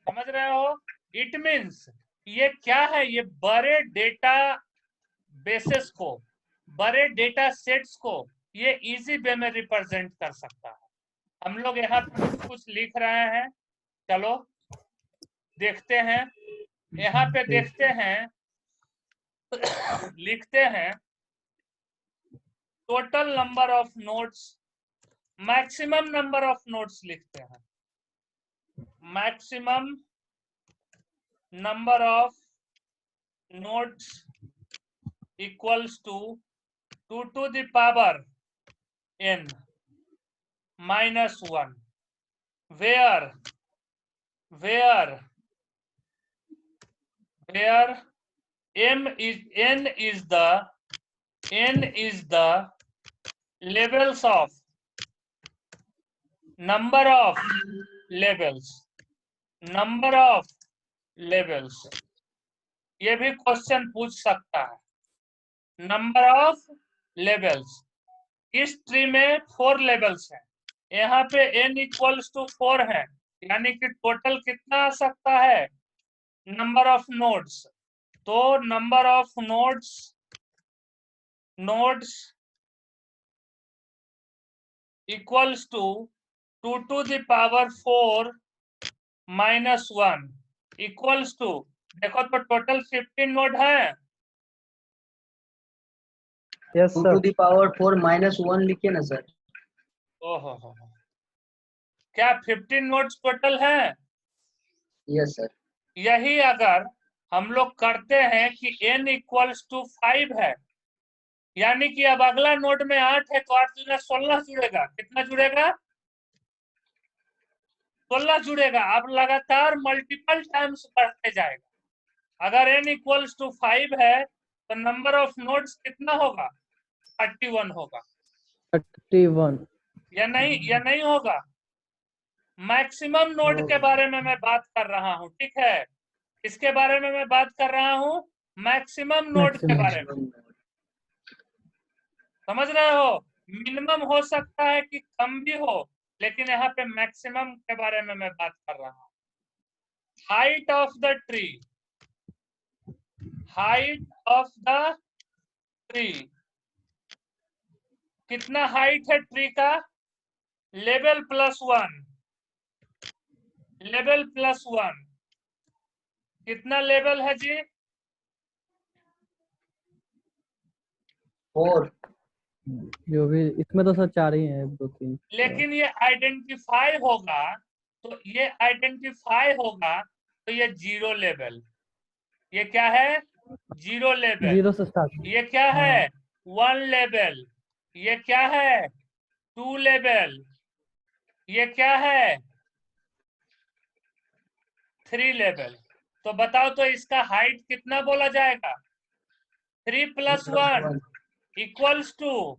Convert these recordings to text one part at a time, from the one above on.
समझ रहे हो? इट मीन्स ये क्या है, ये बड़े डेटा बेसिस को, बड़े डेटा सेट्स को ये इजी वे में रिप्रेजेंट कर सकता है। हम लोग यहाँ पे कुछ लिख रहे हैं, चलो देखते हैं। यहाँ पे देखते हैं लिखते हैं total number of nodes, maximum number of nodes लिखते हैं, maximum number of nodes equals to 2 to the power n minus 1, where n is the levels of number of levels। ये भी क्वेश्चन पूछ सकता है, नंबर ऑफ लेवल्स। इस tree में 4 levels हैं, यहाँ पे n इक्वल्स टू 4 है, यानी कि टोटल कितना आ सकता है, नंबर ऑफ नोड्स। तो number of nodes equals to 2 to the power 4 minus 1 equals to, देखो तो टोटल 15 नोड है। Yes 2 sir. to the power 4 minus 1 लिखिए ना सर। ओहो हो, क्या 15 नोड्स टोटल है? Yes sir. यही अगर हम लोग करते हैं कि n इक्वल्स टू 5 है, यानी कि अब अगला नोड में 8 है, तो 8 दूना 16 जुड़ेगा। कितना जुड़ेगा? 16 जुड़ेगा। अब लगातार मल्टीपल टाइम्स बढ़ते जाएगा। अगर n इक्वल्स टू 5 है तो नंबर ऑफ नोड्स कितना होगा? 31 होगा। 31 या नहीं होगा? मैक्सिमम नोड के बारे में मैं बात कर रहा हूँ, ठीक है? इसके बारे में मैं बात कर रहा हूँ, मैक्सिमम नोड के बारे में। समझ रहे हो? मिनिमम हो सकता है कि कम भी हो, लेकिन यहाँ पे मैक्सिमम के बारे में मैं बात कर रहा हूँ। Height of the tree, height of the tree, कितना हाइट है ट्री का? लेवल प्लस 1, लेवल प्लस 1, कितना लेवल है जी? 4। जो भी इसमें तो सर 4 ही है, 2 3। लेकिन ये आइडेंटिफाई होगा, तो ये आइडेंटिफाई होगा तो ये 0 लेवल। ये क्या है? 0 लेवल। 0 से स्टार्ट। ये क्या है? 1 लेवल। ये क्या है? 2 लेवल। ये क्या है? 3 लेवल। तो बताओ तो इसका हाइट कितना बोला जाएगा? 3 + 1 equals to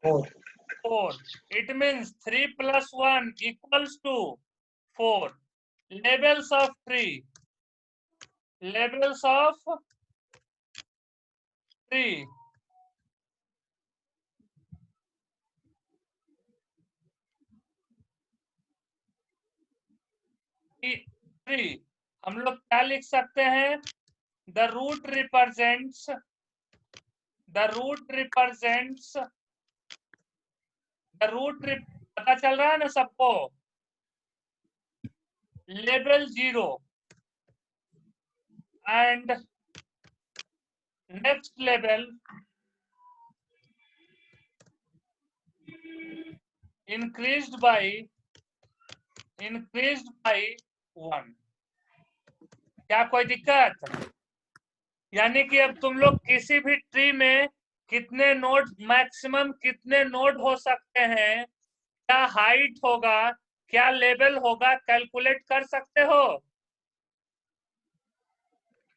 4। It means 3 + 1 equals to 4. Levels of tree. Levels of tree. Tree. हम लोग क्या लिख सकते हैं? The root represents. The root represents. The root. पता चल रहा है ना सबको? Level 0 and next level increased by 1। क्या कोई दिक्कत? यानी कि अब तुम लोग किसी भी ट्री में कितने नोड, मैक्सिमम कितने नोड हो सकते हैं, क्या हाइट होगा, क्या लेवल होगा, कैलकुलेट कर सकते हो?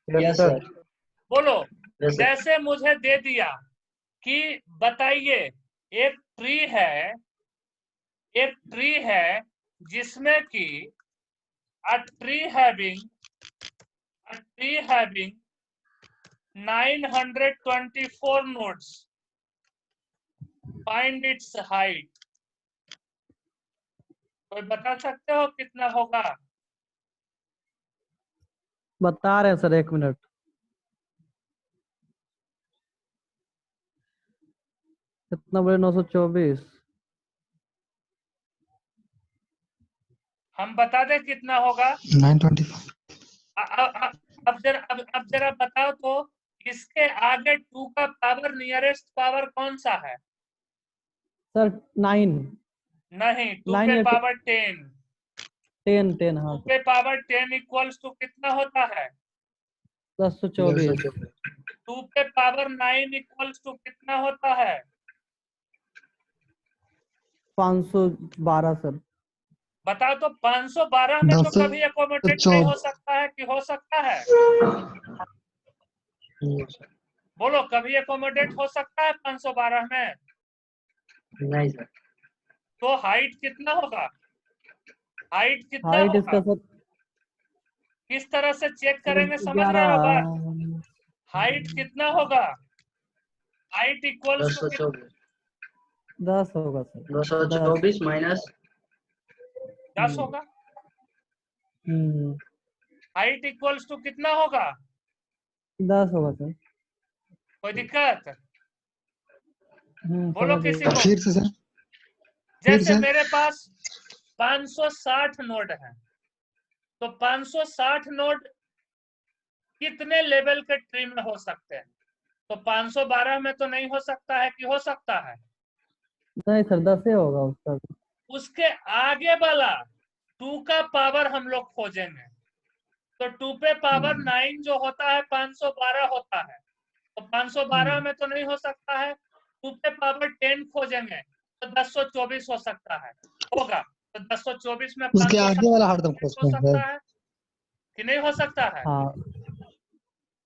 Yes sir. बोलो। जैसे मुझे दे दिया कि बताइए एक ट्री है जिसमें कि a tree having 924 nodes. Find its height. कोई बता सकते हो कितना होगा? बता रहे हैं सर, 1 मिनट। कितना बोले? 924। हम बता दें कितना होगा? 925। अब जरा बताओ तो, इसके आगे 2 का पावर नियरेस्ट पावर कौन सा है? सर 9। नहीं, 2 9 पे या पावर 10। 10 हाँ 2 पे पावर 10 इक्वल्स टू कितना होता है? 1024। 2 पे पावर 9 इक्वल्स टू कितना होता है? 512 सर। बताओ तो, 512 में तो कभी एकोमोडेट नहीं हो सकता है कि हो सकता है? बोलो, कभी एकोमोडेट हो सकता है 512 में? नहीं सर। तो हाइट कितना होगा? हाइट कितना हाइट होगा? इसका सर किस तरह से चेक करेंगे, समझ रहे हो बात? 11। हाइट कितना होगा? हाइट इक्वल्स टू 224 10 होगा सर। 224 माइनस 10 होगा। हम्म हाइट इक्वल्स टू कितना होगा? 10 होगा सर। कोई दिक्कत? बोलो समझ किसी गए। को। फिर से सर, फिर जैसे से। मेरे पास 560 नोड है, तो 560 नोड कितने लेवल के ट्री में हो सकते हैं? तो 512 में तो नहीं हो सकता है कि हो सकता है? नहीं सर, 10 ही होगा उसका। उसके आगे वाला 2 का पावर हम लोग खोजेंगे। तो 2 पे पावर 9 जो होता है 512 होता है, तो 512 में तो नहीं हो सकता है। 2 पे पावर 10 खोजेंगे तो 1024 हो सकता है, होगा। तो 1024 में उसके 560 आगे वाला हरदम हो क्वेश्चन है। सकता है कि नहीं हो सकता है? हाँ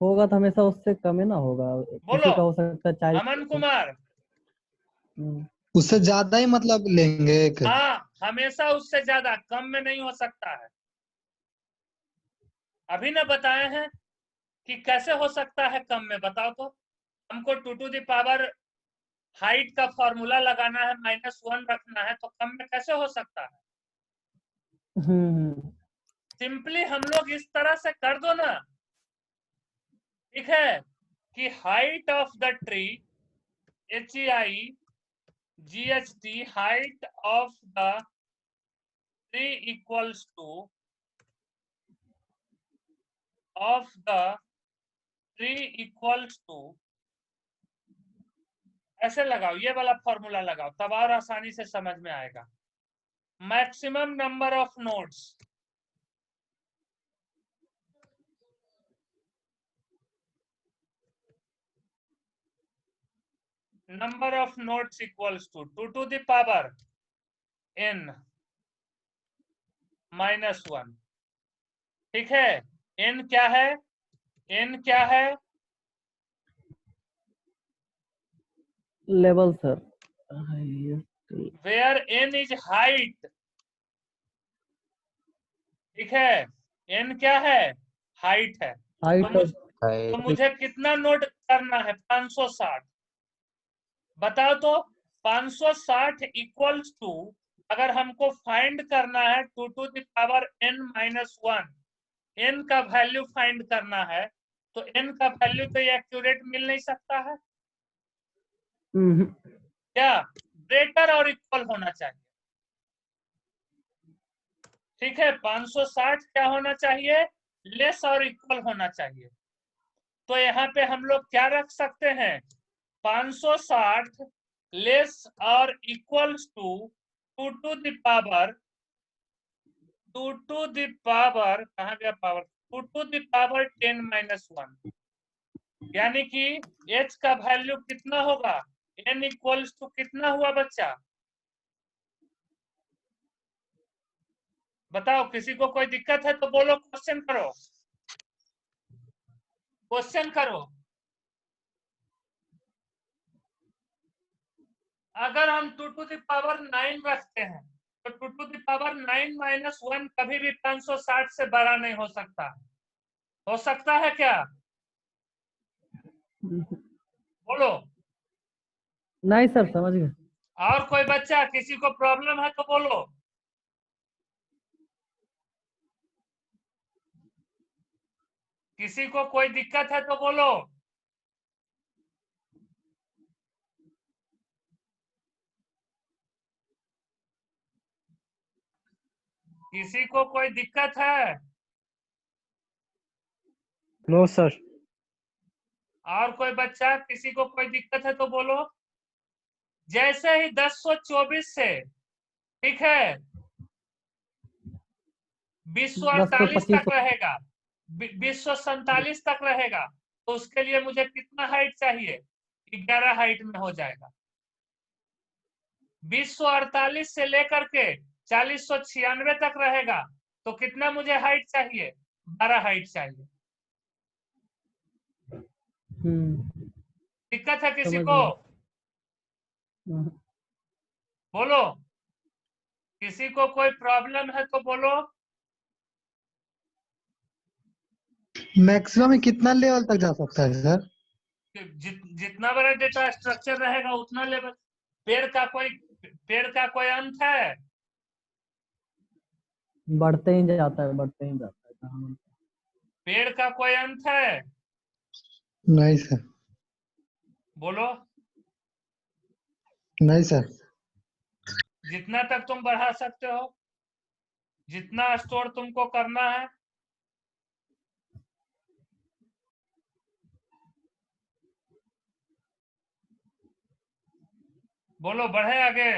होगा तो हमेशा उससे कम ही ना होगा। बोलो किसी का हो सकता है 40। अमन कुमार। उससे ज्यादा ही मतलब लेंगे एक। हाँ, हमेशा उससे ज्यादा, कम में नहीं हो सकता है। अभी ना बताए हैं कि कैसे हो सकता है कम में, बताओ तो। हमको 2 टू द पावर हाइट का फॉर्मूला लगाना है, -1 रखना है, तो कम में कैसे हो सकता है? सिंपली हम लोग इस तरह से कर दो ना, ठीक है, कि height of the tree, HEIGHT, height of the tree equals to of the tree equals to, ऐसे लगाओ, ये वाला फॉर्मूला लगाओ, तब और आसानी से समझ में आएगा। Maximum number of nodes, number of nodes equals to 2 to the power n -1। ठीक है, n क्या है? n क्या है? Level sir. Where n is height. ठीक है, n क्या है? हाइट है। हाइट तो मुझे कितना नोट करना है? 560। बताओ तो, 560 इक्वल्स टू, अगर हमको फाइंड करना है 2 to the power n -1, n का वैल्यू फाइंड करना है, तो n का वैल्यू तो एक्यूरेट मिल नहीं सकता है क्या? ग्रेटर और इक्वल होना चाहिए। ठीक है, 560 क्या होना चाहिए? लेस और इक्वल होना चाहिए। तो यहाँ पे हम लोग क्या रख सकते हैं? 560 लेस और equals to 2 to the power, कहाँ गया पावर? 2 टू द पावर 10 -1, यानी कि h का वैल्यू कितना होगा? n इक्वल्स टू कितना हुआ बच्चा? बताओ, किसी को कोई दिक्कत है तो बोलो, क्वेश्चन करो, क्वेश्चन करो। अगर हम 2 टू द पावर 9 रखते हैं, तो 2 टू द पावर 9 -1 कभी भी 560 से बड़ा नहीं हो सकता। हो सकता है क्या? बोलो। नहीं सर, समझ गए। और कोई बच्चा, किसी को प्रॉब्लम है तो बोलो। किसी को कोई दिक्कत है तो बोलो। किसी को कोई दिक्कत है? No sir. और कोई बच्चा, किसी को कोई दिक्कत है तो बोलो। जैसे ही 1024 से, ठीक है, 2048 तक 10 से 25 रहेगा, 2047 तक रहेगा, तो उसके लिए मुझे कितना हाइट चाहिए? 11 हाइट में हो जाएगा। 2048 से लेकर के 4096 तक रहेगा, तो कितना मुझे हाइट चाहिए? 12 हाइट चाहिए। दिक्कत है किसी समझ को? गया। बोलो। किसी को कोई प्रॉब्लम है तो बोलो। मैक्सिमम में कितना लेवल तक जा सकता है सर? जितना बड़ा डेटा स्ट्रक्चर रहेगा उतना लेवल। पेड़ का कोई अंत है? बढ़ते ही जाता है, बढ़ते ही जाता है। कहाँ? पेड़ का कोई अंत है? नहीं सर। बोलो। नहीं सर। जितना तक तुम बढ़ा सकते हो, जितना स्टोर तुमको करना है। बोलो, बढ़े आगे।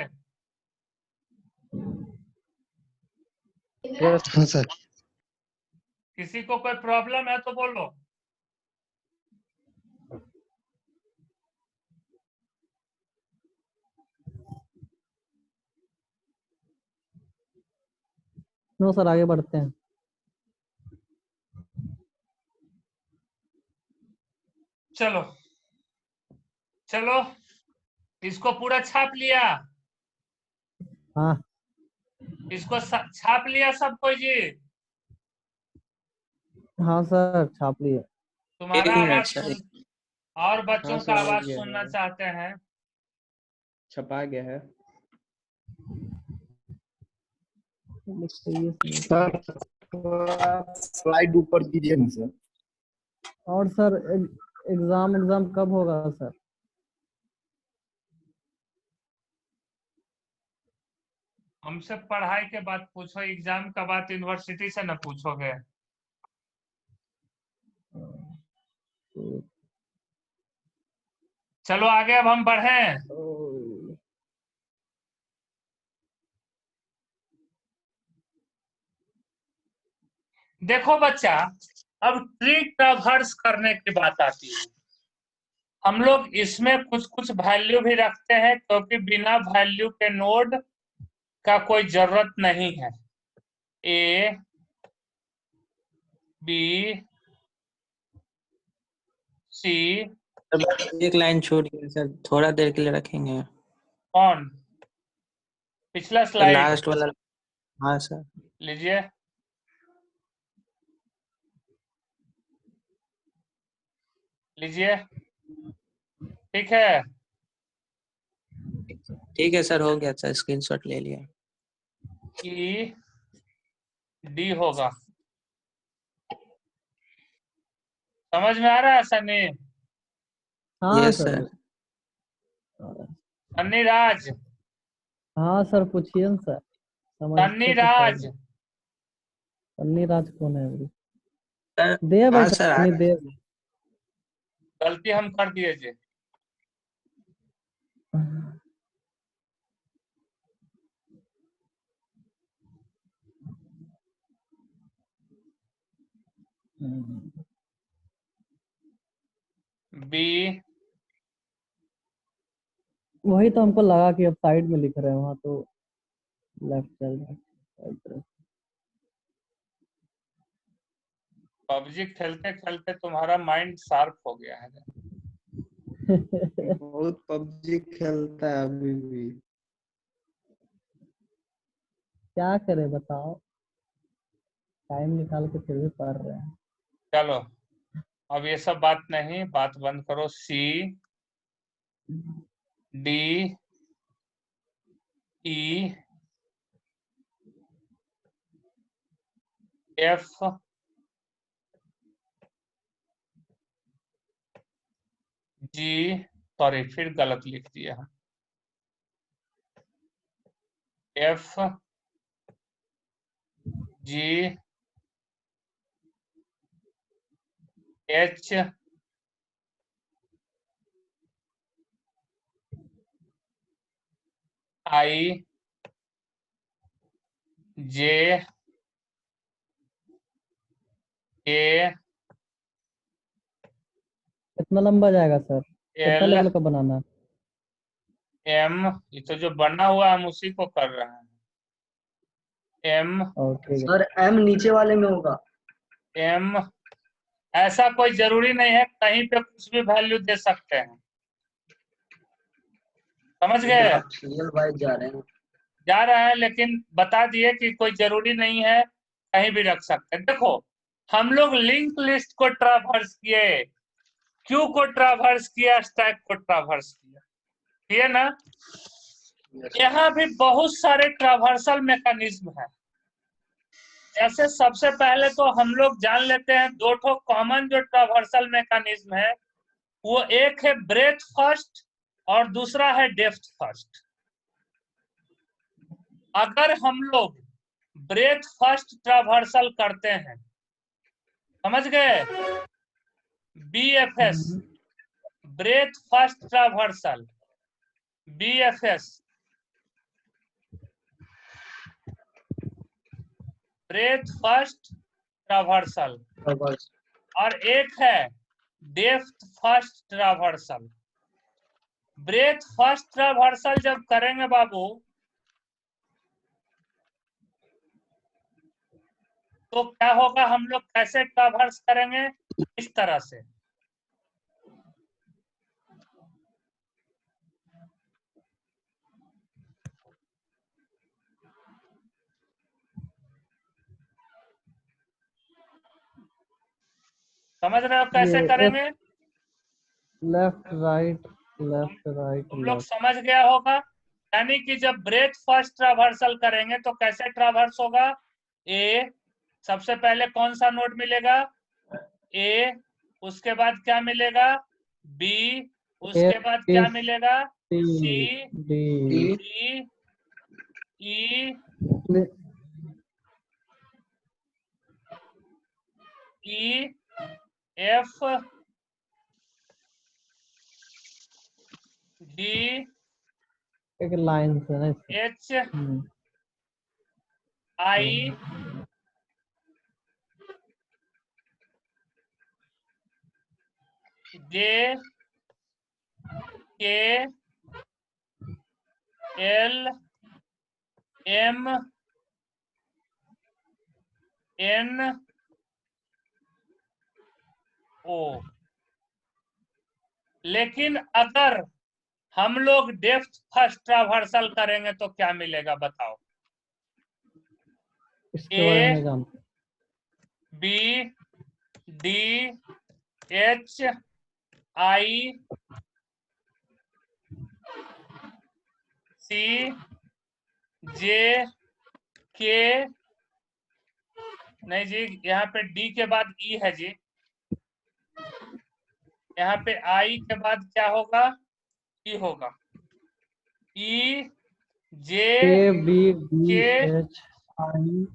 हाँ सर। किसी को कोई प्रॉब्लम है तो बोलो। नो सर, आगे बढ़ते हैं। चलो चलो, इसको पूरा छाप लिया? हाँ इसको छाप लिया सब कोई जी? हाँ सर, छाप लिए। तुम्हारा एक मिनट आवाज सर। सुन, और बच्चों हाँ का सर, हो आवाज गया सुनना है, चाहते हैं? छपा गया है। लिखते ही है। सर थोड़ा स्लाइड ऊपर कीजिए ना सर। और सर, एग्जाम एग्जाम कब होगा सर? हमसे पढ़ाई के बाद पूछो, एग्जाम का बात यूनिवर्सिटी से न पूछोगे। चलो आगे, अब हम बढ़ें। देखो बच्चा, अब ट्री ट्रावर्स करने की बात आती है। हम लोग इसमें कुछ कुछ वैल्यू भी रखते हैं, क्योंकि बिना वैल्यू के नोड का कोई जरूरत नहीं है। ए, बी, सी। एक लाइन छूट गई सर, थोड़ा देर के लिए रखेंगे। कौन? पिछला स्लाइड लास्ट वाला। हाँ सर। लीजिए, लीजिए। ठीक है, ठीक है सर, हो गया सर, स्क्रीनशॉट ले लिया। ई डी होगा। समझ में आ रहा है सनी? हाँ यस सर। सर। सन्नी राज, हाँ सर, पूछिए ना सर। सन्नी समझते तो राज। सब। सन्नी राज कौन है अभी? सर देव है हाँ सर, सर, आ सन्नी गया। देव। गलती हम कर दिए जी। बी, वही तो हमको लगा कि अब साइड में लिख रहे हैं, वहाँ तो लेफ्ट चल रहा है। पबजी खेलते खेलते तुम्हारा माइंड शार्प हो गया है। बहुत पबजी खेलता है अभी भी। क्या करे बताओ, टाइम निकाल के फिर भी पढ़ रहे हैं। चलो, अब ये सब बात नहीं, बात बंद करो। सी, डी, ई, एफ, जी सॉरी फिर गलत लिख दिया हम। एफ जी एच आई जे के कितना लंबा जाएगा सर? कितना एल लेवल का बनाना है? एम, ये तो जो बना हुआ हम उसी को कर रहे हैं। एम और ठीक है। सर एम नीचे वाले में होगा। एम ऐसा कोई जरूरी नहीं है, कहीं पे कुछ भी वैल्यू दे सकते हैं, समझ गए? आप सीरियल वाइज जा रहे हैं। जा रहा है लेकिन बता दिए कि कोई जरूरी नहीं है, कहीं भी रख सकते हैं। देखो हम लोग लिंक लिस्ट को ट्रावर्स किए, क्यू को ट्रावर्स किया, स्टैक को ट्रावर्स किया, किए ना? यहाँ भी बहुत सारे ट्रावर्सल मैकेनिज्म है। जैसे सबसे पहले तो हम लोग जान लेते हैं दो ठो कॉमन जो ट्रावर्सल मैकेनिज्म है, वो एक है ब्रेथ फर्स्ट और दूसरा है डेप्थ फर्स्ट। अगर हम लोग ब्रेथ फर्स्ट ट्रावर्सल करते हैं, समझ गए? BFS breath first traversal, BFS breath first traversal, और एक है depth first traversal. Breath first traversal जब करेंगे बाबू तो क्या होगा, हम लोग कैसे ट्रावर्स करेंगे? इस तरह से। समझ रहे हो कैसे ये करेंगे? लेफ्ट राइट लेफ्ट राइट तुम लोग लेफ्ट। समझ गया होगा। यानी कि जब ब्रेथ फर्स्ट ट्रावर्सल करेंगे तो कैसे ट्रावर्स होगा? ए, सबसे पहले कौन सा नोड मिलेगा? ए, उसके बाद क्या मिलेगा? बी, उसके बाद क्या मिलेगा? सी, डी डी, ई, ई, एफ, जी, एक लाइन से ना इससे। एच, आई, जे, के, एल, एम, एन, ओ। लेकिन अगर हम लोग डेप्थ फर्स्ट ट्रावर्सल करेंगे तो क्या मिलेगा बताओ? इसके बारे में ए, नहीं जानते। बी, डी, एच, आई, सी, जे, के, नहीं जी, यहाँ पे डी के बाद ई है जी, यहाँ पे आई के बाद क्या होगा? ई होगा। ई, जे, बी डी के, एच आई।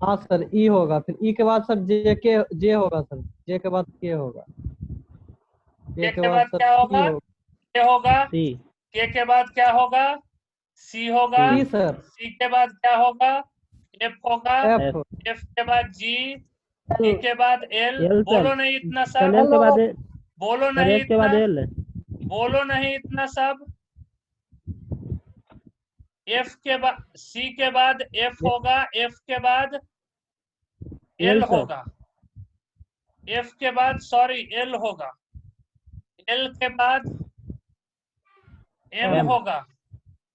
हाँ सर ई होगा, फिर ई के बाद सर जे होगा सर, जे के बाद के होगा, के बाद सर क्या होगा? के होगा। सी। के बाद क्या होगा? सी होगा। सी सर। सी के बाद क्या होगा? एफ होगा। एफ। एफ के बाद जी, जी के बाद एल। बोलो नहीं इतना सब, एल के बाद बोलो नहीं के बाद इतना, एल। बोलो नहीं इतना सब। एफ के बाद सी के बाद एफ होगा, एफ के बाद एल होगा, एफ के बाद सॉरी एल होगा, एल के बाद एम होगा,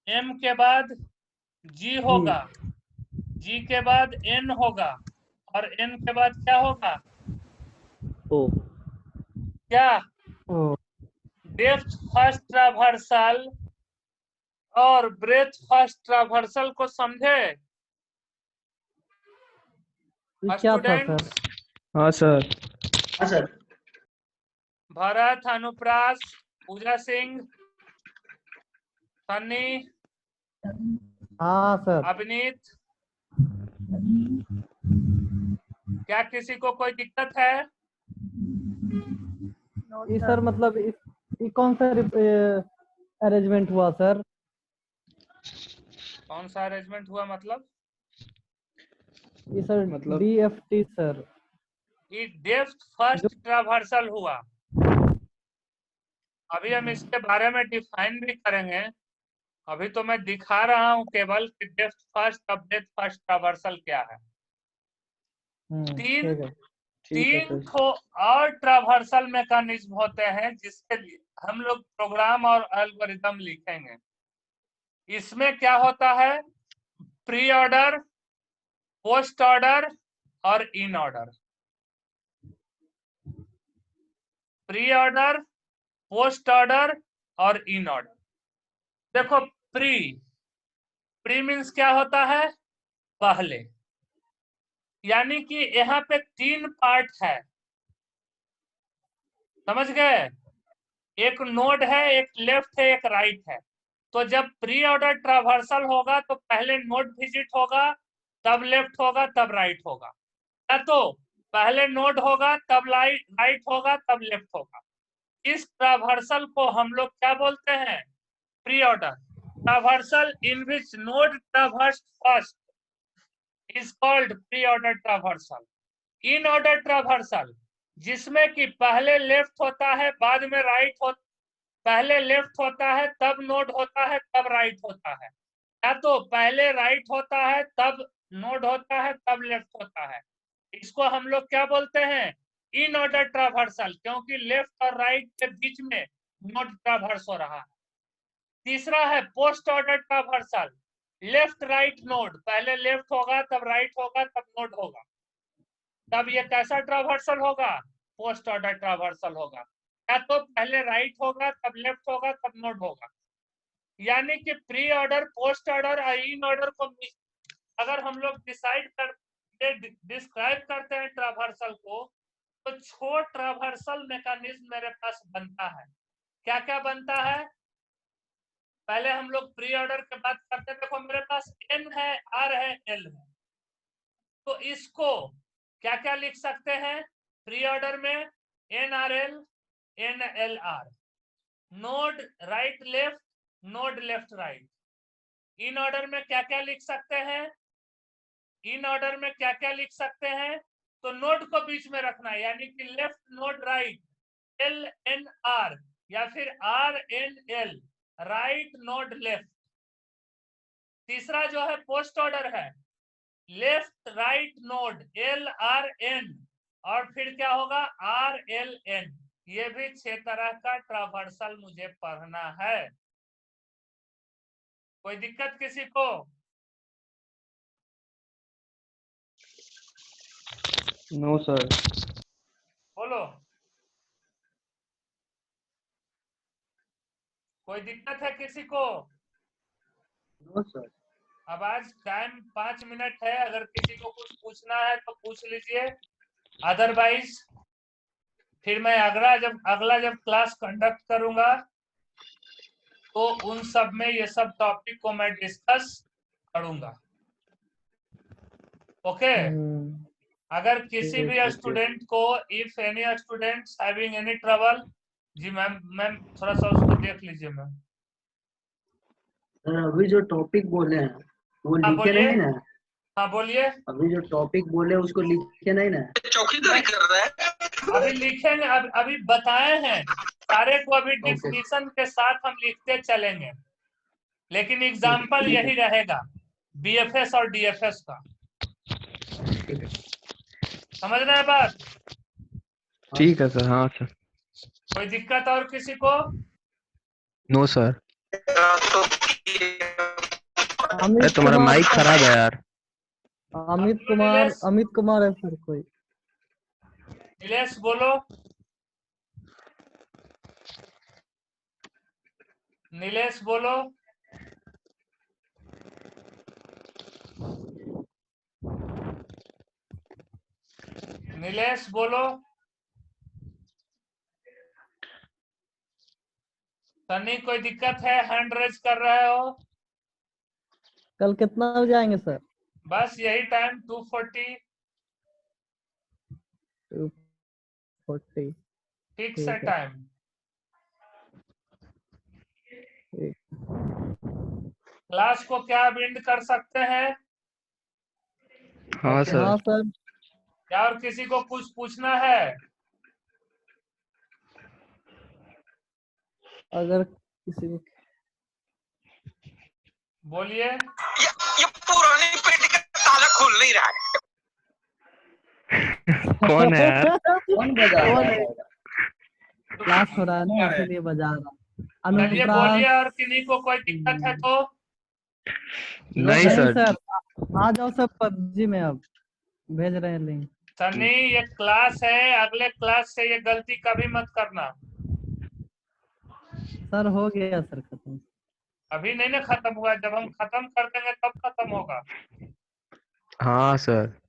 एम के बाद जी होगा, जी के बाद एन होगा, और एन के बाद क्या होगा? ओ। क्या? ओ। डेप्थ फर्स्ट ट्रावर्सल और ब्रेथ फर्स्ट ट्रावर्सल को समझे क्या था सर? स्टूडेंट? हाँ सर। हाँ सर। भरत, अनुप्रास, पूजा सिंह, सन्नी, हाँ सर। अभिनीत, क्या किसी को कोई दिक्कत है? ये सर मतलब ये कौन सा अरेंजमेंट हुआ सर? कौन सा अरेंजमेंट हुआ मतलब? ये सर मतलब? DFT sir. ये डेप्थ फर्स्ट ट्रावर्सल हुआ। अभी हम इसके बारे में डिफाइन भी करेंगे। अभी तो मैं दिखा रहा हूं केवल कि डेप्थ फर्स्ट अब डेप्थ फर्स्ट ट्रावर्सल क्या है। ठीक है। ठीक है तीन सर। ठो और ट्रावर्सल मैकेनिज्म होते हैं जिसके लिए हम लोग प्रोग्राम और एल्गोरिदम लिखेंगे। इसमें क्या होता है? प्री ऑर्डर, पोस्ट ऑर्डर और in order. Pre order, post order और इन ऑर्डर। देखो, प्री प्री मीन्स क्या होता है? पहले। यानी कि यहाँ पे 3 पार्ट है, समझ गए? एक नोड है, एक लेफ्ट है, एक राइट है। तो जब प्री ऑर्डर ट्रावर्सल होगा तो पहले नोड विजिट होगा, तब लेफ्ट होगा, तब राइट होगा, या तो पहले नोड होगा तब राइट होगा तब लेफ्ट होगा। इस ट्रावर्सल को हम लोग क्या बोलते हैं? Pre order traversal in which node traverse first is called pre order traversal. In order traversal जिसमें कि पहले लेफ्ट होता है बाद में राइट होता, पहले लेफ्ट होता है तब नोड होता है तब राइट होता है, या तो पहले राइट होता है तब नोड होता है तब लेफ्ट होता है। इसको हम लोग क्या बोलते हैं? इन ऑर्डर ट्रावर्सल, क्योंकि लेफ्ट और राइट के बीच में नोड ट्रावर्स हो रहा है। तीसरा है post order traversal, left right node, पहले लेफ्ट होगा तब राइट होगा तब नोड होगा, तब ये कैसा ट्रावर्सल होगा? पोस्ट ऑर्डर ट्रावर्सल होगा। या तो पहले राइट होगा तब लेफ्ट होगा तब नोड होगा। यानी कि प्री ऑर्डर, पोस्ट ऑर्डर और इन ऑर्डर को अगर हम लोग डिस्क्राइब करते हैं ट्रावर्सल को, तो 6 ट्रावर्सल मैकेनिज्म मेरे पास बनता है। क्या क्या बनता है? पहले हम लोग प्री ऑर्डर के बात करते हैं। देखो मेरे पास N है, R है, L है, तो इसको क्या क्या लिख सकते हैं? प्री ऑर्डर में NRL, NLR, node right left, node left right. In order में क्या क्या लिख सकते हैं? इन ऑर्डर में क्या क्या लिख सकते हैं? तो नोड को बीच में रखना है, यानी कि लेफ्ट नोड राइट, LNR, या फिर RNL, राइट नोड लेफ्ट। तीसरा जो है पोस्ट ऑर्डर है, लेफ्ट राइट नोड LRN, और फिर क्या होगा? RLN। ये भी 6 तरह का ट्रावर्सल मुझे पढ़ना है। कोई दिक्कत किसी को? No sir. बोलो, कोई दिक्कत है किसी को? No sir. अब आज टाइम 5 मिनट है, अगर किसी को कुछ पूछना है तो पूछ लीजिए, अदरवाइज फिर मैं अगला जब क्लास कंडक्ट करूंगा तो उन सब में ये सब टॉपिक को मैं डिस्कस करूंगा। ओके? अगर किसी भी स्टूडेंट को, if any students having any trouble, जी मैम थोड़ा सा उसको देख लीजिए मैम। सर अभी जो टॉपिक बोले हैं वो हाँ लिखे बोलिए। नहीं ना? हाँ बोलिए। अभी जो टॉपिक बोले उसको लिखे नहीं ना? चौकीदारी कर रहा है। अभी लिखेंगे, अभी बताए हैं सारे को, अभी डिफिनीशन के साथ हम लिखते चलेंगे, लेकिन एग्जाम्पल यही रहेगा BFS और DFS का। समझ रहे हैं बात? ठीक है सर। हाँ सर। कोई दिक्कत और किसी को? No sir. अरे अमित तुम्हारा कुमार माइक सर। खराब है यार। अमित कुमार है सर कोई। नीलेश बोलो। नीलेश बोलो। नीलेश बोलो। सनी कोई दिक्कत है? हैंड रेज कर रहे हो? कल कितना बजे आएंगे सर? बस यही टाइम 2:40 2:40 ठीक ठीक से है। टाइम। ठीक। क्लास को क्या बिल्ड कर सकते हैं? हाँ सर। हाँ सर। क्या और किसी को कुछ पूछना है? अगर किसी को बोलिए। ये पुरानी पेटी का ताला खुल नहीं रहा है। कौन है यार? कौन बजा रहा है? क्लास हो रहा है ना, इसीलिए बजा रहा। चलिए अनुप्रास बोलिए, और किन्हीं को कोई दिक्कत है तो? नहीं नहीं सर। सर, आ जाओ सब पबजी में, अब भेज रहे हैं लिंक। सनी ये क्लास है, अगले क्लास से ये गलती कभी मत करना। सर हो गया सर खत्म। अभी नहीं ना खत्म हुआ, जब हम खत्म कर देंगे तब खत्म होगा। हाँ सर।